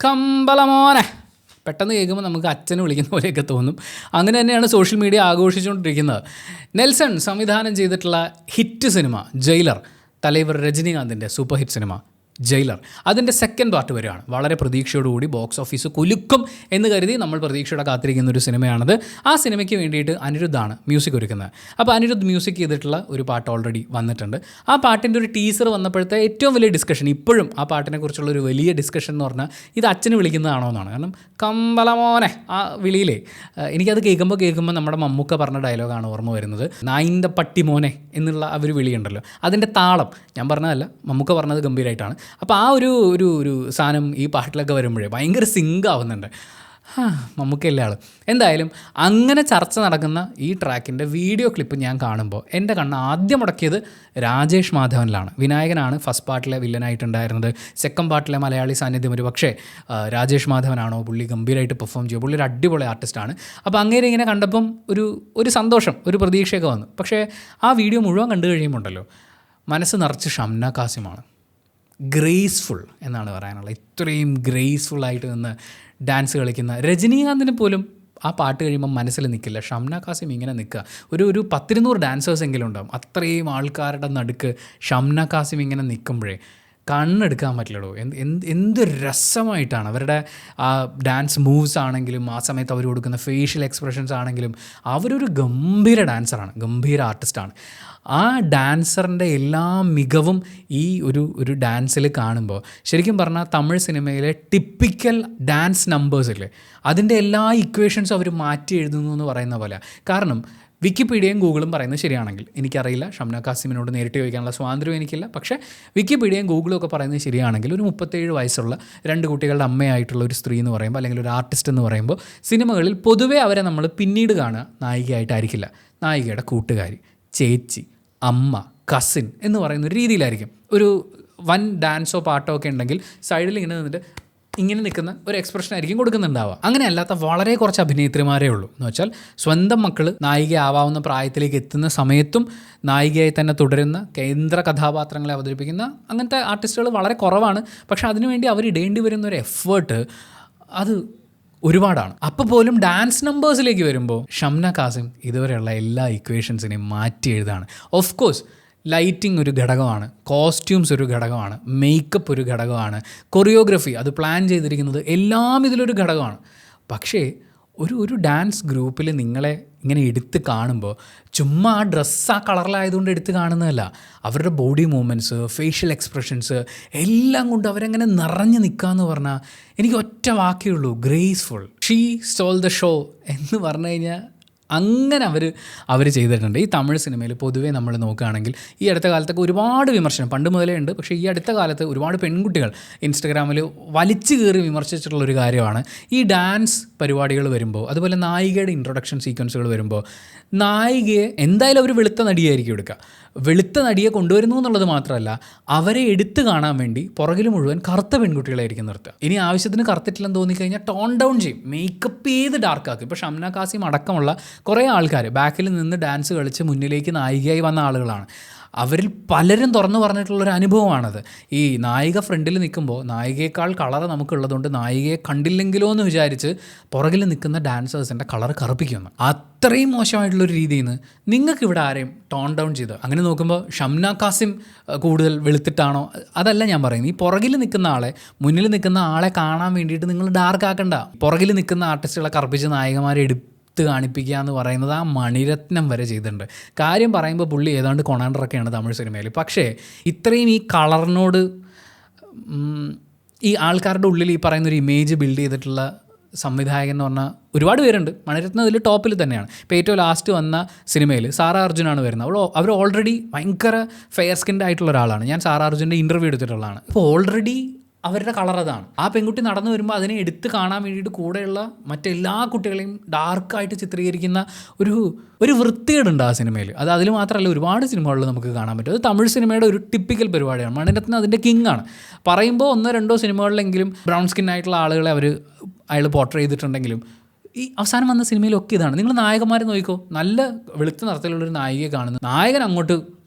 കമ്പളമോനെ പെട്ടെന്ന് കേൾക്കുമ്പോൾ നമുക്ക് അച്ഛനെ വിളിക്കുന്ന പോലെയൊക്കെ തോന്നും. അങ്ങനെ തന്നെയാണ് സോഷ്യൽ മീഡിയ ആഘോഷിച്ചുകൊണ്ടിരിക്കുന്നത്. നെൽസൺ സംവിധാനം ചെയ്തിട്ടുള്ള ഹിറ്റ് സിനിമ ജയിലർ, തലൈവർ രജനീകാന്തിൻ്റെ സൂപ്പർ ഹിറ്റ് സിനിമ ജയിലർ, അതിൻ്റെ സെക്കൻഡ് പാർട്ട് വരികയാണ്. വളരെ പ്രതീക്ഷയോടുകൂടി ബോക്സ് ഓഫീസ് കുലുക്കും എന്ന് കരുതി നമ്മൾ പ്രതീക്ഷയോടെ കാത്തിരിക്കുന്ന ഒരു സിനിമയാണത്. ആ സിനിമയ്ക്ക് വേണ്ടിയിട്ട് അനിരുദ്ധാണ് മ്യൂസിക് ഒരുക്കുന്നത്. അപ്പോൾ അനിരുദ്ധ് മ്യൂസിക് ചെയ്തിട്ടുള്ള ഒരു പാട്ട് ഓൾറെഡി വന്നിട്ടുണ്ട്. ആ പാട്ടിൻ്റെ ഒരു ടീസർ വന്നപ്പോഴത്തെ ഏറ്റവും വലിയ ഡിസ്കഷൻ, ഇപ്പോഴും ആ പാട്ടിനെക്കുറിച്ചുള്ള ഒരു വലിയ ഡിസ്കഷൻ എന്ന് പറഞ്ഞാൽ ഇത് അച്ഛന് വിളിക്കുന്നതാണോ എന്നാണ്. കാരണം കമ്പളമോനെ ആ വിളിയിലേ എനിക്കത് കേൾക്കുമ്പോൾ നമ്മുടെ മമ്മൂക്ക പറഞ്ഞ ഡയലോഗാണ് ഓർമ്മ വരുന്നത്. നായിൻ്റെ പട്ടി മോനെ എന്നുള്ള ആ ഒരു വിളിയുണ്ടല്ലോ, അതിൻ്റെ താളം ഞാൻ പറഞ്ഞതല്ല, മമ്മൂക്ക പറഞ്ഞത് ഗംഭീരമായിട്ടാണ്. അപ്പോൾ ആ ഒരു ഒരു ഒരു സാധനം ഈ പാട്ടിലൊക്കെ വരുമ്പോഴേ ഭയങ്കര സിങ്ക് ആവുന്നുണ്ട്. മമ്മൂക്കയല്ലേ ആൾ. എന്തായാലും അങ്ങനെ ചർച്ച നടക്കുന്ന ഈ ട്രാക്കിൻ്റെ വീഡിയോ ക്ലിപ്പ് ഞാൻ കാണുമ്പോൾ എൻ്റെ കണ്ണ് ആദ്യം മുടക്കിയത് രാജേഷ് മാധവനിലാണ്. വിനായകനാണ് ഫസ്റ്റ് പാർട്ടിലെ വില്ലനായിട്ടുണ്ടായിരുന്നത്. സെക്കൻഡ് പാർട്ടിലെ മലയാളി സാന്നിധ്യം ഒരു പക്ഷേ രാജേഷ് മാധവനാണോ, പുള്ളി ഗംഭീരമായിട്ട് പെർഫോം ചെയ്യും, പുള്ളി ഒരു അടിപൊളി ആർട്ടിസ്റ്റാണ്. അപ്പോൾ അങ്ങനെ ഇങ്ങനെ കണ്ടപ്പം ഒരു സന്തോഷം, ഒരു പ്രതീക്ഷയൊക്കെ വന്നു. പക്ഷേ ആ വീഡിയോ മുഴുവൻ കണ്ടു കഴിയുമ്പോണ്ടല്ലോ മനസ്സ് നിറച്ച് ഷംന കാസിമാണ്. ഗ്രേസ്ഫുൾ എന്നാണ് പറയാനുള്ളത്. ഇത്രയും ഗ്രേസ്ഫുള്ളായിട്ട് നിന്ന് ഡാൻസ് കളിക്കുന്ന രജനീകാന്തിന് പോലും ആ പാട്ട് കഴിയുമ്പോൾ മനസ്സിൽ നിൽക്കില്ല. ഷംന കാസിം ഇങ്ങനെ നിൽക്കുക, ഒരു 100-200 ഡാൻസേഴ്സ് എങ്കിലും ഉണ്ടാകും. അത്രയും ആൾക്കാരുടെ നടുക്ക് ഷംന കാസിം ഇങ്ങനെ നിൽക്കുമ്പോഴേ കണ്ണെടുക്കാൻ പറ്റില്ലടോ. എന്ത് രസമായിട്ടാണ് അവരുടെ ആ ഡാൻസ് മൂവ്സ് ആണെങ്കിലും ആ സമയത്ത് അവർ കൊടുക്കുന്ന ഫേഷ്യൽ എക്സ്പ്രഷൻസ് ആണെങ്കിലും. അവരൊരു ഗംഭീര ഡാൻസറാണ്, ഗംഭീര ആർട്ടിസ്റ്റാണ്. ആ ഡാൻസറിൻ്റെ എല്ലാ മികവും ഈ ഒരു ഡാൻസിൽ കാണുമ്പോൾ ശരിക്കും പറഞ്ഞാൽ തമിഴ് സിനിമയിലെ ടിപ്പിക്കൽ ഡാൻസ് നമ്പേഴ്സില്ലേ, അതിൻ്റെ എല്ലാ ഇക്വേഷൻസും അവർ മാറ്റി എഴുതുന്നു എന്ന് പറയുന്ന പോലെ. കാരണം വിക്കിപീഡിയയും ഗൂഗിളും പറയുന്നത് ശരിയാണെങ്കിൽ, എനിക്കറിയില്ല, ഷംന കാസിമിനോട് നേരിട്ട് ചോദിക്കാനുള്ള സ്വാതന്ത്ര്യം എനിക്കില്ല, പക്ഷേ വിക്കിപീഡിയയും ഗൂഗിളും ഒക്കെ പറയുന്നത് ശരിയാണെങ്കിൽ ഒരു 37 വയസ്സുള്ള 2 കുട്ടികളുടെ അമ്മയായിട്ടുള്ള ഒരു സ്ത്രീ എന്ന് പറയുമ്പോൾ, അല്ലെങ്കിൽ ഒരു ആർട്ടിസ്റ്റ് എന്ന് പറയുമ്പോൾ, സിനിമകളിൽ പൊതുവേ അവരെ നമ്മൾ പിന്നീട് കാണുക നായികയായിട്ടായിരിക്കില്ല. നായികയുടെ കൂട്ടുകാരി, ചേച്ചി, അമ്മ, കസിൻ എന്ന് പറയുന്ന ഒരു രീതിയിലായിരിക്കും. ഒരു വൻ ഡാൻസോ പാട്ടോ ഒക്കെ ഉണ്ടെങ്കിൽ സൈഡിൽ ഇങ്ങനെ നിന്നിട്ട് ഇങ്ങനെ നിൽക്കുന്ന ഒരു എക്സ്പ്രഷൻ ആയിരിക്കും കൊടുക്കുന്നുണ്ടാവുക. അങ്ങനെ അല്ലാത്ത വളരെ കുറച്ച് അഭിനേത്രിമാരേ ഉള്ളൂ. എന്ന് വെച്ചാൽ സ്വന്തം മക്കൾ നായികയാവാവുന്ന പ്രായത്തിലേക്ക് എത്തുന്ന സമയത്തും നായികയായി തന്നെ തുടരുന്ന കേന്ദ്ര കഥാപാത്രങ്ങളെ അവതരിപ്പിക്കുന്ന അങ്ങനത്തെ ആർട്ടിസ്റ്റുകൾ വളരെ കുറവാണ്. പക്ഷേ അതിനുവേണ്ടി അവർ ഇടേണ്ടി വരുന്ന ഒരു എഫേർട്ട് അത് ഒരുപാടാണ്. അപ്പോൾ പോലും ഡാൻസ് നമ്പേഴ്സിലേക്ക് വരുമ്പോൾ ഷംന കാസിം ഇതുവരെയുള്ള എല്ലാ ഇക്വേഷൻസിനെയും മാറ്റി എഴുതാണ്. ഓഫ് കോഴ്സ് ലൈറ്റിംഗ് ഒരു ഘടകമാണ്, കോസ്റ്റ്യൂംസ് ഒരു ഘടകമാണ്, മേക്കപ്പ് ഒരു ഘടകമാണ്, കൊറിയോഗ്രഫി അത് പ്ലാൻ ചെയ്തിരിക്കുന്നത് എല്ലാം ഇതിലൊരു ഘടകമാണ്. പക്ഷേ ഒരു ഡാൻസ് ഗ്രൂപ്പിൽ നിങ്ങളെ ഇങ്ങനെ എടുത്ത് കാണുമ്പോൾ ചുമ്മാ ആ ഡ്രസ്സ് ആ കളറിലായതുകൊണ്ട് എടുത്ത് കാണുന്നതല്ല, അവരുടെ ബോഡി മൂവ്മെൻറ്റ്സ്, ഫേഷ്യൽ എക്സ്പ്രഷൻസ് എല്ലാം കൊണ്ട് അവരങ്ങനെ നിറഞ്ഞു നിൽക്കുക എന്ന് പറഞ്ഞാൽ എനിക്ക് ഒറ്റ വാക്കേ ഉള്ളൂ, graceful. She stall the show എന്ന് പറഞ്ഞു കഴിഞ്ഞാൽ അങ്ങനെ അവർ ചെയ്തിട്ടുണ്ട്. ഈ തമിഴ് സിനിമയിൽ പൊതുവേ നമ്മൾ നോക്കുകയാണെങ്കിൽ ഈ അടുത്ത കാലത്തൊക്കെ ഒരുപാട് വിമർശനം പണ്ട് മുതലേ ഉണ്ട്. പക്ഷേ ഈ അടുത്ത കാലത്ത് ഒരുപാട് പെൺകുട്ടികൾ ഇൻസ്റ്റഗ്രാമിൽ വലിച്ചു കയറി വിമർശിച്ചിട്ടുള്ളൊരു കാര്യമാണ് ഈ ഡാൻസ് പരിപാടികൾ വരുമ്പോൾ, അതുപോലെ നായികയുടെ ഇൻട്രൊഡക്ഷൻ സീക്വൻസുകൾ വരുമ്പോൾ നായികയെ എന്തായാലും അവർ വെളുത്ത നടിയായിരിക്കും എടുക്കുക. വെളുത്ത നടിയെ കൊണ്ടുവരുന്നു എന്നുള്ളത് മാത്രമല്ല, അവരെ എടുത്തു കാണാൻ വേണ്ടി പുറകിൽ മുഴുവൻ കറുത്ത പെൺകുട്ടികളായിരിക്കും നിർത്തുക. ഇനി ആവശ്യത്തിന് കറുത്തിട്ടില്ലെന്ന് തോന്നിക്കഴിഞ്ഞാൽ ടോൺ ഡൗൺ ചെയ്യും, മേക്കപ്പ് ചെയ്ത് ഡാർക്കാക്കും. ഇപ്പോൾ ഷംന കാസിം അടക്കമുള്ള കുറേ ആൾക്കാർ ബാക്കിൽ നിന്ന് ഡാൻസ് കളിച്ച് മുന്നിലേക്ക് നായികയായി വന്ന ആളുകളാണ്. അവരിൽ പലരും തുറന്നു പറഞ്ഞിട്ടുള്ളൊരു അനുഭവമാണത്. ഈ നായിക ഫ്രണ്ടിൽ നിൽക്കുമ്പോൾ നായികയേക്കാൾ കളർ നമുക്കുള്ളതുകൊണ്ട് നായികയെ കണ്ടില്ലെങ്കിലോ എന്ന് വിചാരിച്ച് പുറകിൽ നിൽക്കുന്ന ഡാൻസേഴ്സിൻ്റെ കളർ കറുപ്പിക്കുന്നു. അത്രയും മോശമായിട്ടുള്ളൊരു രീതിയിൽ നിന്ന് നിങ്ങൾക്ക് ഇവിടെ ആരെയും ടോൺ ഡൗൺ ചെയ്ത് അങ്ങനെ നോക്കുമ്പോൾ ഷംന കാസിം കൂടുതൽ വെളുത്തിട്ടാണോ? അതല്ല ഞാൻ പറയുന്നത്. ഈ പുറകിൽ നിൽക്കുന്ന ആളെ, മുന്നിൽ നിൽക്കുന്ന ആളെ കാണാൻ വേണ്ടിയിട്ട് നിങ്ങൾ ഡാർക്ക് ആക്കണ്ട. പുറകിൽ നിൽക്കുന്ന ആർട്ടിസ്റ്റുകളെ കറുപ്പിച്ച് നായികമാരെ കാണിപ്പിക്കുക എന്ന് പറയുന്നത് ആ മണിരത്നം വരെ ചെയ്തിട്ടുണ്ട്. കാര്യം പറയുമ്പോൾ പുള്ളി ഏതാണ്ട് കൊണാണ്ടറൊക്കെയാണ് തമിഴ് സിനിമയിൽ. പക്ഷേ ഇത്രയും ഈ കളറിനോട് ഈ ആൾക്കാരുടെ ഉള്ളിൽ ഈ പറയുന്നൊരു ഇമേജ് ബിൽഡ് ചെയ്തിട്ടുള്ള സംവിധായകൻ എന്ന് പറഞ്ഞാൽ ഒരുപാട് പേരുണ്ട്. മണിരത്നം അതിൽ ടോപ്പിൽ തന്നെയാണ്. ഇപ്പോൾ ഏറ്റവും ലാസ്റ്റ് വന്ന സിനിമയിൽ സാറാ അർജുനാണ് വരുന്നത്. അവർ ഓൾറെഡി ഭയങ്കര ഫെയർ സ്കിൻഡ് ആയിട്ടുള്ള ഒരാളാണ്. ഞാൻ സാറാ അർജുൻ്റെ ഇൻ്റർവ്യൂ എടുത്തിട്ടുള്ളതാണ്. അപ്പോൾ ഓൾറെഡി അവരുടെ കളർ അതാണ്. ആ പെൺകുട്ടി നടന്നു വരുമ്പോൾ അതിനെ എടുത്ത് കാണാൻ വേണ്ടിയിട്ട് കൂടെയുള്ള മറ്റെല്ലാ കുട്ടികളെയും ഡാർക്കായിട്ട് ചിത്രീകരിക്കുന്ന ഒരു വൃത്തികേടുണ്ട് ആ സിനിമയിൽ. അതിൽ മാത്രമല്ല ഒരുപാട് സിനിമകളിൽ നമുക്ക് കാണാൻ പറ്റും. അത് തമിഴ് സിനിമയുടെ ഒരു ടിപ്പിക്കൽ പരിപാടിയാണ്. മണിരത്നം അതിൻ്റെ കിങ് ആണ്. പറയുമ്പോൾ 1-2 സിനിമകളിലെങ്കിലും ബ്രൗൺ സ്കിൻ ആയിട്ടുള്ള ആളുകളെ അയാൾ പോർട്രേ ചെയ്തിട്ടുണ്ടെങ്കിലും ഈ അവസാനം വന്ന സിനിമയിലൊക്കെ ഇതാണ്. നിങ്ങൾ നായകന്മാരെ നോക്കിക്കോ, നല്ല വെളുത്ത നിറത്തിലുള്ളൊരു നായികയെ കാണുന്നു, നായകൻ അങ്ങോട്ട്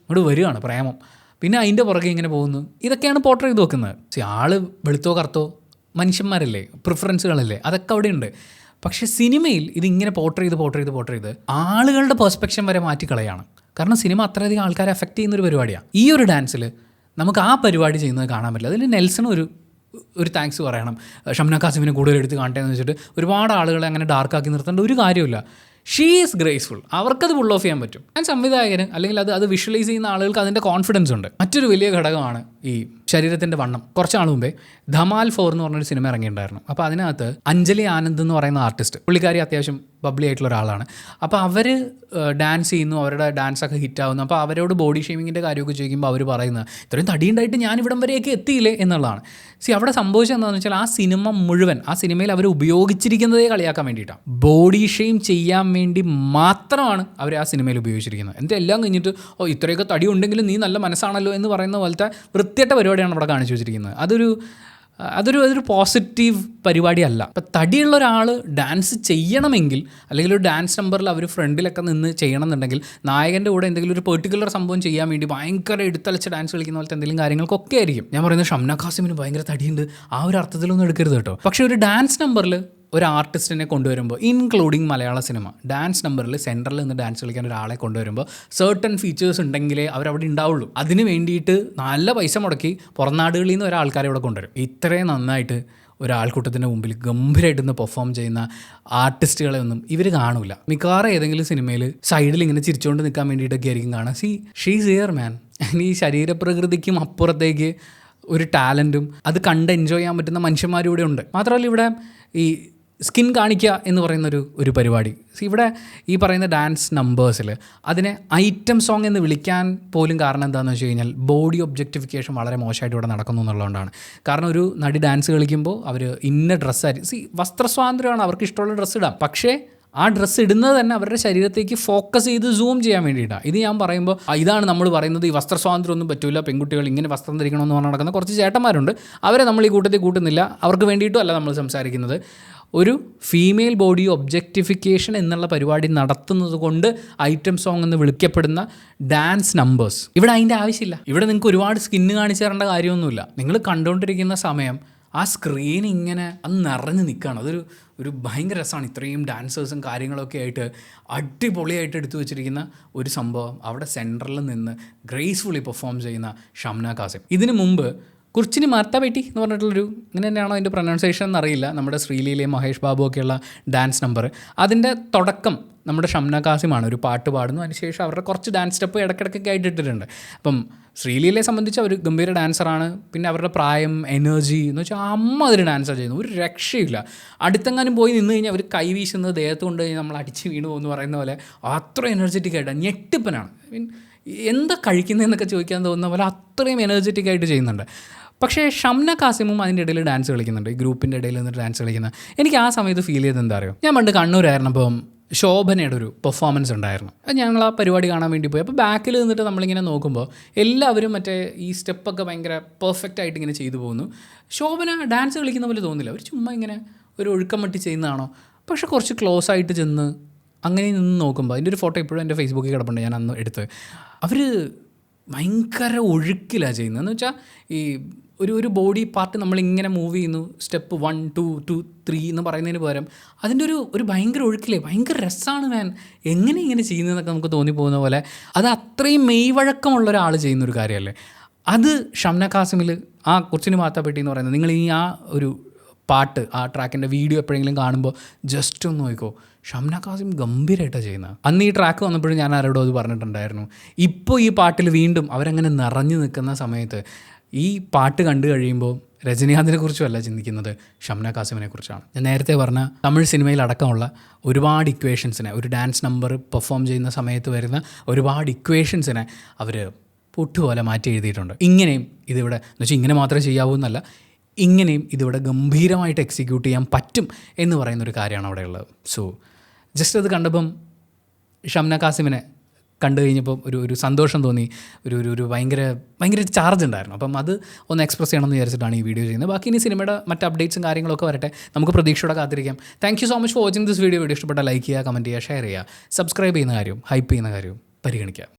വരികയാണ് പ്രേമം, പിന്നെ അതിൻ്റെ പുറകെ ഇങ്ങനെ പോകുന്നു. ഇതൊക്കെയാണ് പോർട്രേ ചെയ്ത് വെക്കുന്നത്. ആൾ വെളുത്തോ കറുത്തോ മനുഷ്യന്മാരല്ലേ, പ്രിഫറൻസുകളല്ലേ, അതൊക്കെ അവിടെ ഉണ്ട്. പക്ഷേ സിനിമയിൽ ഇതിങ്ങനെ പോർട്രേ ചെയ്ത് ആളുകളുടെ പെർസ്പെക്ഷൻ വരെ മാറ്റിക്കളയാണ്. കാരണം സിനിമ അത്രയധികം ആൾക്കാരെ അഫക്റ്റ് ചെയ്യുന്നൊരു പരിപാടിയാണ്. ഈ ഒരു ഡാൻസിൽ നമുക്ക് ആ പരിപാടി ചെയ്യുന്നത് കാണാൻ പറ്റില്ല. അതിൽ നെൽസൺ ഒരു താങ്ക്സ് പറയണം, ഷംന കാസിമിനെ കൂടുതൽ എടുത്ത് കാണട്ടെ എന്ന് വെച്ചിട്ട് ഒരുപാട് ആളുകളെ അങ്ങനെ ഡാർക്കാക്കി നിർത്തേണ്ട ഒരു കാര്യമില്ല. ഷീ ഈസ് ഗ്രേസ്ഫുൾ, അവർക്കത് പുൾ ഓഫ് ചെയ്യാൻ പറ്റും. ഞാൻ സംവിധായകന് അല്ലെങ്കിൽ അത് വിഷ്വലൈസ് ചെയ്യുന്ന ആളുകൾക്ക് അതിൻ്റെ കോൺഫിഡൻസ് ഉണ്ട്. മറ്റൊരു വലിയ ഘടകമാണ് ഈ ശരീരത്തിൻ്റെ വണ്ണം. കുറച്ച് നാൾ മുമ്പേ ധമാൽ 4 എന്ന് പറഞ്ഞൊരു സിനിമ ഇറങ്ങിയിട്ടുണ്ടായിരുന്നു. അപ്പോൾ അതിനകത്ത് അഞ്ജലി ആനന്ദ് എന്ന് പറയുന്ന ആർട്ടിസ്റ്റ്, പുള്ളിക്കാരി അത്യാവശ്യം ബബ്ലി ആയിട്ടുള്ള ഒരാളാണ്. അപ്പോൾ അവർ ഡാൻസ് ചെയ്യുന്നു, അവരുടെ ഡാൻസൊക്കെ ഹിറ്റാവുന്നു. അപ്പോൾ അവരോട് ബോഡി ഷേമിങ്ങിൻ്റെ കാര്യമൊക്കെ ചോദിക്കുമ്പോൾ അവർ പറയുന്നത് ഇത്രയും തടിയുണ്ടായിട്ട് ഞാൻ ഇവിടം വരെയൊക്കെ എത്തിയില്ലേ എന്നുള്ളതാണ്. അവിടെ സംഭവിച്ചത് എന്താണെന്ന് വെച്ചാൽ ആ സിനിമയിൽ അവർ ഉപയോഗിച്ചിരിക്കുന്നതേ കളിയാക്കാൻ വേണ്ടിയിട്ടാണ്. ബോഡി ഷെയിം ചെയ്യാൻ വേണ്ടി മാത്രമാണ് അവർ ആ സിനിമയിൽ ഉപയോഗിച്ചിരിക്കുന്നത്. എന്നിട്ട് എല്ലാം കഴിഞ്ഞിട്ട് ഇത്രയൊക്കെ തടി ഉണ്ടെങ്കിലും നീ നല്ല മനസ്സാണല്ലോ എന്ന് പറയുന്ന പോലത്തെ വൃത്തിയായിട്ട പരിപാടിയാണ് അവിടെ കാണിച്ചു വെച്ചിരിക്കുന്നത്. അതൊരു പോസിറ്റീവ് പരിപാടിയല്ല. ഇപ്പം തടിയുള്ള ഒരാൾ ഡാൻസ് ചെയ്യണമെങ്കിൽ, അല്ലെങ്കിൽ ഒരു ഡാൻസ് നമ്പറിൽ അവർ ഫ്രണ്ടിലൊക്കെ നിന്ന് ചെയ്യണമെന്നുണ്ടെങ്കിൽ നായകൻ്റെ കൂടെ എന്തെങ്കിലും ഒരു പെർട്ടിക്കുലർ സംഭവം ചെയ്യാൻ വേണ്ടി ഭയങ്കര എടുത്തലച്ച് ഡാൻസ് കളിക്കുന്ന പോലത്തെ എന്തെങ്കിലും കാര്യങ്ങൾക്കൊക്കെ ആയിരിക്കും. ഞാൻ പറയുന്നത് ഷംന കാസിമിന് ഭയങ്കര തടിയുണ്ട് ആ ഒരു അർത്ഥത്തിലൊന്നും എടുക്കരുത് കേട്ടോ. പക്ഷേ ഒരു ഡാൻസ് നമ്പറിൽ ഒരു ആർട്ടിസ്റ്റിനെ കൊണ്ടുവരുമ്പോൾ, ഇൻക്ലൂഡിങ് മലയാള സിനിമ, ഡാൻസ് നമ്പറിൽ സെൻറ്ററിൽ നിന്ന് ഡാൻസ് കളിക്കാൻ ഒരാളെ കൊണ്ടുവരുമ്പോൾ സർട്ടൺ ഫീച്ചേഴ്സ് ഉണ്ടെങ്കിലേ അവരവിടെ ഉണ്ടാവുള്ളൂ. അതിന് വേണ്ടിയിട്ട് നല്ല പൈസ മുടക്കി പുറം നാടുകളിൽ നിന്ന് ഒരാൾക്കാരെ ഇവിടെ കൊണ്ടുവരും. ഇത്രയും നന്നായിട്ട് ഒരാൾക്കൂട്ടത്തിൻ്റെ മുമ്പിൽ ഗംഭീരമായിട്ട് നിന്ന് പെർഫോം ചെയ്യുന്ന ആർട്ടിസ്റ്റുകളെ ഒന്നും ഇവർ കാണൂല. മിക്കവാറും ഏതെങ്കിലും സിനിമയിൽ സൈഡിൽ ഇങ്ങനെ ചിരിച്ചുകൊണ്ട് നിൽക്കാൻ വേണ്ടിയിട്ടൊക്കെ ആയിരിക്കും കാണാം. ഷീസ് ഹിയർ മാൻ. ഈ ശരീരപ്രകൃതിക്കും അപ്പുറത്തേക്ക് ഒരു ടാലൻറ്റും അത് കണ്ട് എൻജോയ് ചെയ്യാൻ പറ്റുന്ന മനുഷ്യന്മാരിവിടെ ഉണ്ട്. മാത്രമല്ല ഇവിടെ ഈ സ്കിൻ കാണിക്കുക എന്ന് പറയുന്നൊരു പരിപാടി. ഇവിടെ ഈ പറയുന്ന ഡാൻസ് നമ്പേഴ്സിൽ അതിനെ ഐറ്റം സോങ് എന്ന് വിളിക്കാൻ പോലും കാരണം എന്താണെന്ന് വെച്ച് കഴിഞ്ഞാൽ ബോഡി ഒബ്ജക്റ്റിഫിക്കേഷൻ വളരെ മോശമായിട്ട് ഇവിടെ നടക്കുന്നു എന്നുള്ളതുകൊണ്ടാണ്. കാരണം ഒരു നടി ഡാൻസ് കളിക്കുമ്പോൾ അവർ ഇന്ന ഡ്രസ്സായിരിക്കും, വസ്ത്രസ്വാതന്ത്ര്യമാണ്, അവർക്ക് ഇഷ്ടമുള്ള ഡ്രസ്സ് ഇടാം. പക്ഷേ ആ ഡ്രസ്സ് ഇടുന്നത് തന്നെ അവരുടെ ശരീരത്തേക്ക് ഫോക്കസ് ചെയ്ത് സൂം ചെയ്യാൻ വേണ്ടിയിട്ടാണ്. ഇത് ഞാൻ പറയുമ്പോൾ ഇതാണ് നമ്മൾ പറയുന്നത് ഈ വസ്ത്രസ്വാതന്ത്ര്യം ഒന്നും പറ്റില്ല, പെൺകുട്ടികൾ ഇങ്ങനെ വസ്ത്രം ധരിക്കണമെന്ന് പറഞ്ഞ് നടക്കുന്ന കുറച്ച് ചേട്ടന്മാരുണ്ട്. അവരെ നമ്മൾ ഈ കൂട്ടത്തിൽ കൂട്ടുന്നില്ല, അവർക്ക് വേണ്ടിയിട്ടും അല്ല നമ്മൾ സംസാരിക്കുന്നത്. ഒരു ഫീമെയിൽ ബോഡി ഒബ്ജക്റ്റിഫിക്കേഷൻ എന്നുള്ള പരിപാടി നടത്തുന്നത് കൊണ്ട് ഐറ്റം സോങ് എന്ന് വിളിക്കപ്പെടുന്ന ഡാൻസ് നമ്പേഴ്സ് ഇവിടെ അതിൻ്റെ ആവശ്യമില്ല. ഇവിടെ നിങ്ങൾക്ക് ഒരുപാട് സ്കിന്ന് കാണിച്ചു തരേണ്ട കാര്യമൊന്നുമില്ല. നിങ്ങൾ കണ്ടുകൊണ്ടിരിക്കുന്ന സമയം ആ സ്ക്രീൻ ഇങ്ങനെ അത് നിറഞ്ഞ് നിൽക്കുകയാണ്. ഒരു ഭയങ്കര രസമാണ്. ഇത്രയും ഡാൻസേഴ്സും കാര്യങ്ങളൊക്കെ ആയിട്ട് അടിപൊളിയായിട്ട് എടുത്തു വെച്ചിരിക്കുന്ന ഒരു സംഭവം അവിടെ സെൻറ്ററിൽ നിന്ന് ഗ്രേസ്ഫുള്ളി പെർഫോം ചെയ്യുന്ന ഷംന കാസിം. ഇതിനു മുമ്പ് കുർച്ചിനി മാർത്താപേട്ടി എന്ന് പറഞ്ഞിട്ടുള്ളൊരു, ഇങ്ങനെ തന്നെയാണോ അതിൻ്റെ പ്രൊനൗൺസിയേഷൻ എന്നറിയില്ല, നമ്മുടെ ശ്രീലീലയും മഹേഷ് ബാബു ഒക്കെയുള്ള ഡാൻസ് നമ്പർ. അതിൻ്റെ തുടക്കം നമ്മുടെ ഷംന കാസിമാണ് ഒരു പാട്ട് പാടുന്നു. അതിനുശേഷം അവരുടെ കുറച്ച് ഡാൻസ് സ്റ്റെപ്പ് ഇടയ്ക്കിടയ്ക്കൊക്കെ ആയിട്ട് ഇട്ടിട്ടുണ്ട്. അപ്പം ശ്രീലീലയെ സംബന്ധിച്ച് അവർ ഗംഭീര ഡാൻസറാണ്. പിന്നെ അവരുടെ പ്രായം, എനർജി എന്ന് വെച്ചാൽ അതിന് ഡാൻസാണ് ചെയ്യുന്നത്, ഒരു രക്ഷയില്ല. അടുത്തെങ്ങാനും പോയി നിന്ന് കഴിഞ്ഞാൽ അവർ കൈ വീശുന്നത് ദേഹത്ത് കൊണ്ട് കഴിഞ്ഞാൽ നമ്മൾ അടിച്ച് വീണു പോകുമെന്ന് പറയുന്ന പോലെ അത്ര എനർജറ്റിക് ആയിട്ടാണ്, ഞെട്ടിപ്പനാണ്. എന്താ കഴിക്കുന്നതെന്നൊക്കെ ചോദിക്കാൻ തോന്നുന്ന പോലെ അത്രയും എനർജറ്റിക് ആയിട്ട് ചെയ്യുന്നുണ്ട്. പക്ഷേ ഷംന കാസിമും അതിൻ്റെ ഇടയിൽ ഡാൻസ് കളിക്കുന്നുണ്ട്, ഈ ഗ്രൂപ്പിൻ്റെ ഇടയിൽ നിന്നിട്ട് ഡാൻസ് കളിക്കുന്ന. എനിക്ക് ആ സമയത്ത് ഫീൽ ചെയ്ത് എന്താ അറിയോ, ഞാൻ പണ്ട് കണ്ണൂരായിരുന്നപ്പം ശോഭനയുടെ ഒരു പെർഫോമൻസ് ഉണ്ടായിരുന്നു. ഞങ്ങൾ ആ പരിപാടി കാണാൻ വേണ്ടി പോയി. അപ്പോൾ ബാക്കിൽ നിന്നിട്ട് നമ്മളിങ്ങനെ നോക്കുമ്പോൾ എല്ലാവരും മറ്റേ ഈ സ്റ്റെപ്പൊക്കെ ഭയങ്കര പെർഫെക്റ്റ് ആയിട്ട് ഇങ്ങനെ ചെയ്തു പോകുന്നു. ശോഭന ഡാൻസ് കളിക്കുന്ന പോലെ തോന്നില്ല, അവർ ചുമ്മാ ഇങ്ങനെ ഒരു ഒഴുക്കം മട്ടി ചെയ്യുന്നതാണോ. പക്ഷെ കുറച്ച് ക്ലോസ് ആയിട്ട് ചെന്ന് അങ്ങനെ നിന്ന് നോക്കുമ്പോൾ അതിൻ്റെ ഒരു ഫോട്ടോ ഇപ്പോഴും എൻ്റെ ഫേസ്ബുക്കിൽ കിടപ്പുണ്ട്, ഞാൻ അന്ന് എടുത്ത്. അവർ ഭയങ്കര ഒഴുക്കിലാണ് ചെയ്യുന്നത്. എന്ന് വെച്ചാൽ ഈ ഒരു ബോഡി പാർട്ട് നമ്മളിങ്ങനെ മൂവ് ചെയ്യുന്നു, സ്റ്റെപ്പ് 1 2 2 3 എന്ന് പറയുന്നതിന് പകരം അതിൻ്റെ ഒരു ഭയങ്കര ഒഴുക്കില്ലേ, ഭയങ്കര രസമാണ് മാൻ, എങ്ങനെ ഇങ്ങനെ ചെയ്യുന്നതെന്നൊക്കെ നമുക്ക് തോന്നിപ്പോകുന്ന പോലെ. അത് അത്രയും മെയ്വഴക്കമുള്ള ഒരാൾ ചെയ്യുന്നൊരു കാര്യമല്ലേ. അത് ഷംന കാസിമിൽ ആ കുർച്ചിനി മാത്താപ്പെട്ടി എന്ന് പറയുന്നത്, നിങ്ങൾ ആ ഒരു പാട്ട്, ആ ട്രാക്കിൻ്റെ വീഡിയോ എപ്പോഴെങ്കിലും കാണുമ്പോൾ ജസ്റ്റ് ഒന്ന് നോക്കിക്കോ, ഷംന കാസിം ഗംഭീരമായിട്ടാണ് ചെയ്യുന്നത്. അന്ന് ഈ ട്രാക്ക് വന്നപ്പോഴും ഞാൻ ആരോടും അത് പറഞ്ഞിട്ടുണ്ടായിരുന്നു. ഇപ്പോൾ ഈ പാട്ടിൽ വീണ്ടും അവരങ്ങനെ നിറഞ്ഞു നിൽക്കുന്ന സമയത്ത് ഈ പാട്ട് കണ്ടു കഴിയുമ്പോൾ രജനീകാന്തിനെ കുറിച്ചുമല്ല ചിന്തിക്കുന്നത്, ഷംന കാസിമിനെ കുറിച്ചാണ്. ഞാൻ നേരത്തെ പറഞ്ഞ തമിഴ് സിനിമയിലടക്കമുള്ള ഒരുപാട് ഇക്വേഷൻസിനെ, ഒരു ഡാൻസ് നമ്പർ പെർഫോം ചെയ്യുന്ന സമയത്ത് വരുന്ന ഒരുപാട് ഇക്വേഷൻസിനെ അവർ പൊട്ടുപോലെ മാറ്റി എഴുതിയിട്ടുണ്ട്. ഇങ്ങനെയും ഇതിവിടെ എന്ന് വെച്ചാൽ ഇങ്ങനെ മാത്രമേ ചെയ്യാവൂ എന്നല്ല, ഇങ്ങനെയും ഇതിവിടെ ഗംഭീരമായിട്ട് എക്സിക്യൂട്ട് ചെയ്യാൻ പറ്റും എന്ന് പറയുന്നൊരു കാര്യമാണ് അവിടെ ഉള്ളത്. സോ ജസ്റ്റ് അത് കണ്ടപ്പം ഷംന കാസിമിനെ കണ്ടു കഴിഞ്ഞപ്പോൾ ഒരു സന്തോഷം തോന്നി, ഒരു ഭയങ്കര ചാർജ് ഉണ്ടായിരുന്നു. അപ്പം അത് ഒന്ന് എക്സ്പ്രസ് ചെയ്യണമെന്ന് വിചാരിച്ചിട്ടാണ് ഈ വീഡിയോ ചെയ്യുന്നത്. ബാക്കി ഇനി സിനിമയുടെ മറ്റ് അപ്ഡേറ്റ്സും കാര്യങ്ങളൊക്കെ വരട്ടെ, നമുക്ക് പ്രതീക്ഷയോടെ കാത്തിരിക്കാം. Thank you so much for watching this video. ഇഷ്ടപ്പെട്ടാൽ ലൈക്ക് ചെയ്യുക, കമൻറ്റ് ചെയ്യുക, ഷെയർ ചെയ്യുക, സബ്സ്ക്രൈബ് ചെയ്യുന്ന കാര്യവും ഹൈപ്പ് ചെയ്യുന്ന കാര്യവും പരിഗണിക്കുക.